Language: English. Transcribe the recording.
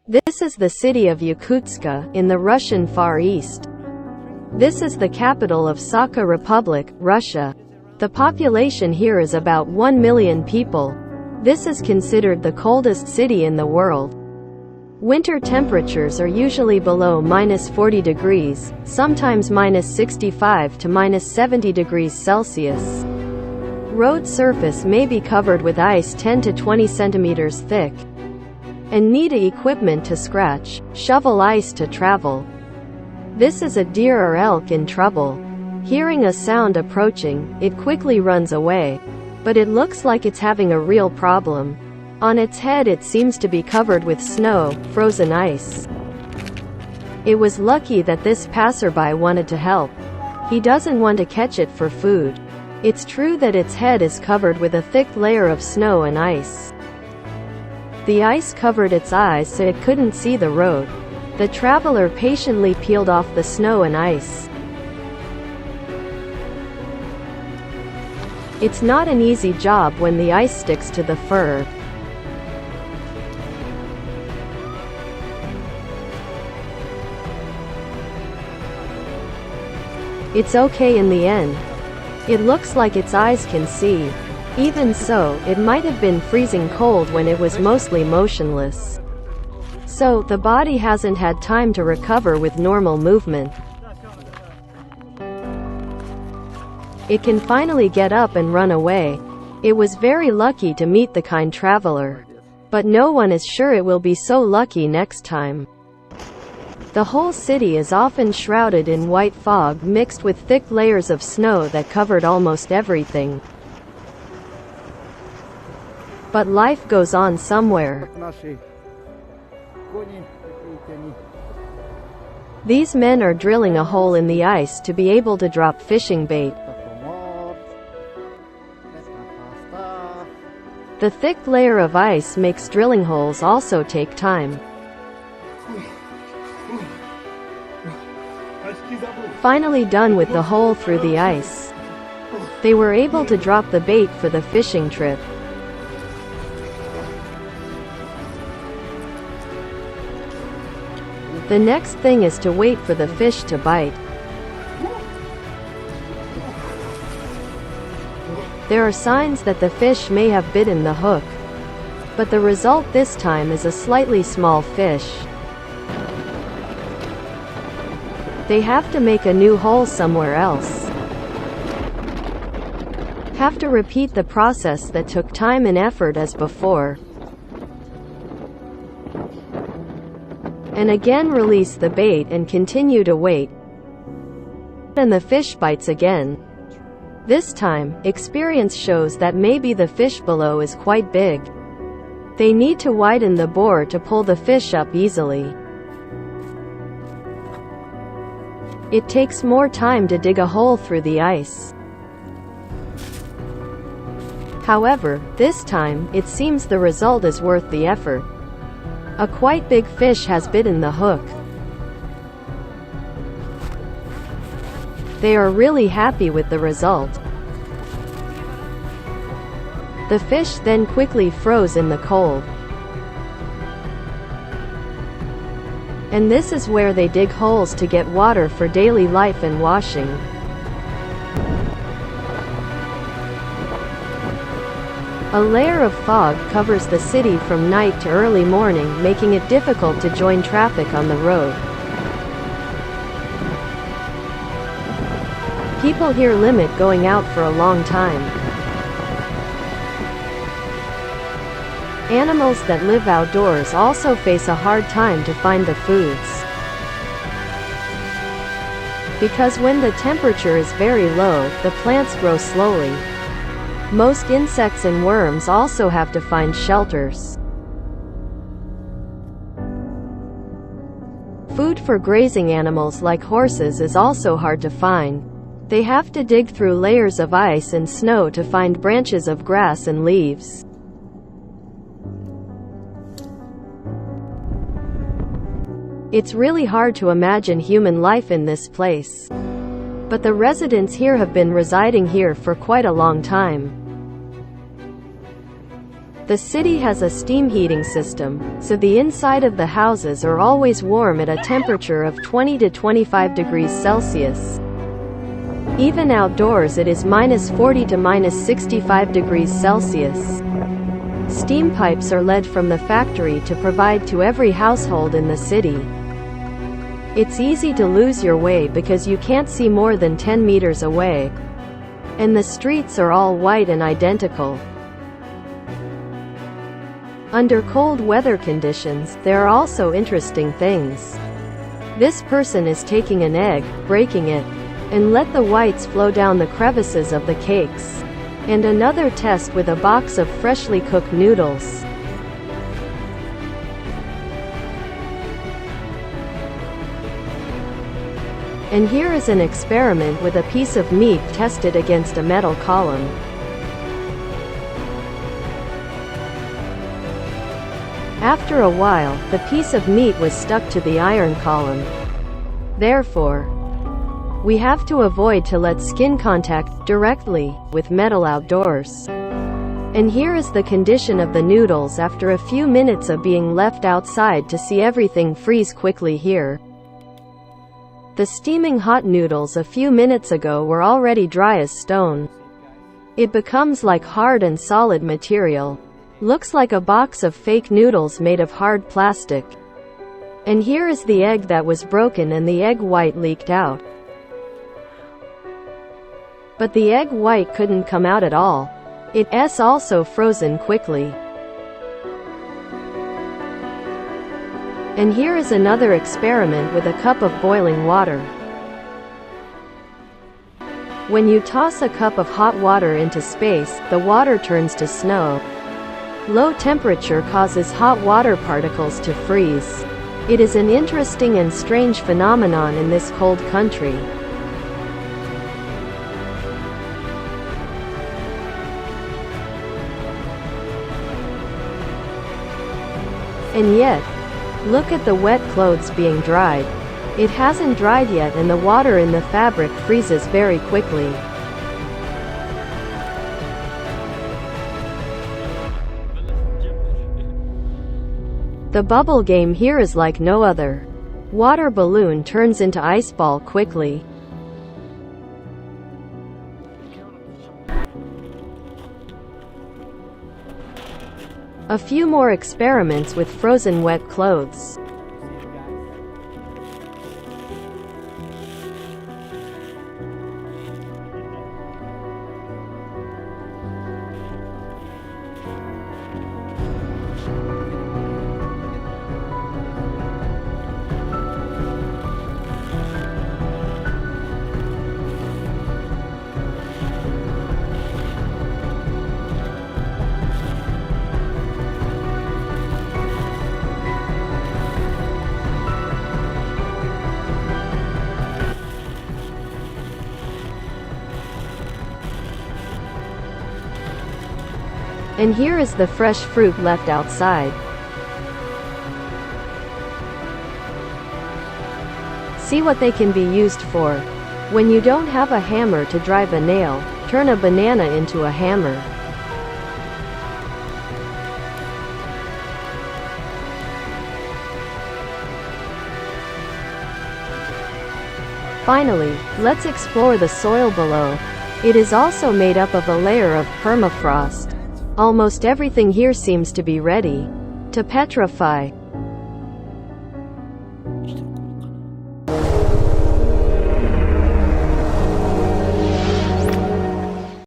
This is the city of Yakutsk, in the Russian Far East. This is the capital of Sakha Republic, Russia. The population here is about 1 million people. This is considered the coldest city in the world. Winter temperatures are usually below -40 degrees, sometimes -65 to -70 degrees Celsius. Road surface may be covered with ice 10 to 20 centimeters thick, and need equipment to scratch, shovel ice to travel. This is a deer or elk in trouble. Hearing a sound approaching, it quickly runs away. But it looks like it's having a real problem. On its head it seems to be covered with snow, frozen ice. It was lucky that this passerby wanted to help. He doesn't want to catch it for food. It's true that its head is covered with a thick layer of snow and ice. The ice covered its eyes so it couldn't see the road. The traveler patiently peeled off the snow and ice. It's not an easy job when the ice sticks to the fur. It's okay in the end. It looks like its eyes can see. Even so, it might have been freezing cold when it was mostly motionless. So, the body hasn't had time to recover with normal movement. It can finally get up and run away. It was very lucky to meet the kind traveler. But no one is sure it will be so lucky next time. The whole city is often shrouded in white fog mixed with thick layers of snow that covered almost everything. But life goes on somewhere. These men are drilling a hole in the ice to be able to drop fishing bait. The thick layer of ice makes drilling holes also take time. Finally done with the hole through the ice, they were able to drop the bait for the fishing trip. The next thing is to wait for the fish to bite. There are signs that the fish may have bitten the hook, but the result this time is a slightly small fish. They have to make a new hole somewhere else. Have to repeat the process that took time and effort as before. And again release the bait and continue to wait. And the fish bites again. This time, experience shows that maybe the fish below is quite big. They need to widen the bore to pull the fish up easily. It takes more time to dig a hole through the ice. However, this time, it seems the result is worth the effort. A quite big fish has bitten the hook. They are really happy with the result. The fish then quickly froze in the cold. And this is where they dig holes to get water for daily life and washing. A layer of fog covers the city from night to early morning, making it difficult to join traffic on the road. People here limit going out for a long time. Animals that live outdoors also face a hard time to find the foods. Because when the temperature is very low, the plants grow slowly. Most insects and worms also have to find shelters. Food for grazing animals like horses is also hard to find. They have to dig through layers of ice and snow to find branches of grass and leaves. It's really hard to imagine human life in this place. But the residents here have been residing here for quite a long time. The city has a steam heating system, so the inside of the houses are always warm at a temperature of 20 to 25 degrees Celsius. Even outdoors it is -40 to -65 degrees Celsius. Steam pipes are led from the factory to provide to every household in the city. It's easy to lose your way because you can't see more than 10 meters away. And the streets are all white and identical. Under cold weather conditions, there are also interesting things. This person is taking an egg, breaking it, and let the whites flow down the crevices of the cakes. And another test with a box of freshly cooked noodles. And here is an experiment with a piece of meat tested against a metal column. After a while, the piece of meat was stuck to the iron column. Therefore, we have to avoid to let skin contact directly with metal outdoors. And here is the condition of the noodles after a few minutes of being left outside to see everything freeze quickly here. The steaming hot noodles a few minutes ago were already dry as stone. It becomes like hard and solid material. Looks like a box of fake noodles made of hard plastic. And here is the egg that was broken and the egg white leaked out. But the egg white couldn't come out at all. It's also frozen quickly. And here is another experiment with a cup of boiling water. When you toss a cup of hot water into space, the water turns to snow. Low temperature causes hot water particles to freeze. It is an interesting and strange phenomenon in this cold country. And yet, look at the wet clothes being dried. It hasn't dried yet and the water in the fabric freezes very quickly. The bubble game here is like no other. Water balloon turns into ice ball quickly. A few more experiments with frozen wet clothes. And here is the fresh fruit left outside. See what they can be used for. When you don't have a hammer to drive a nail, turn a banana into a hammer. Finally, let's explore the soil below. It is also made up of a layer of permafrost. Almost everything here seems to be ready to petrify.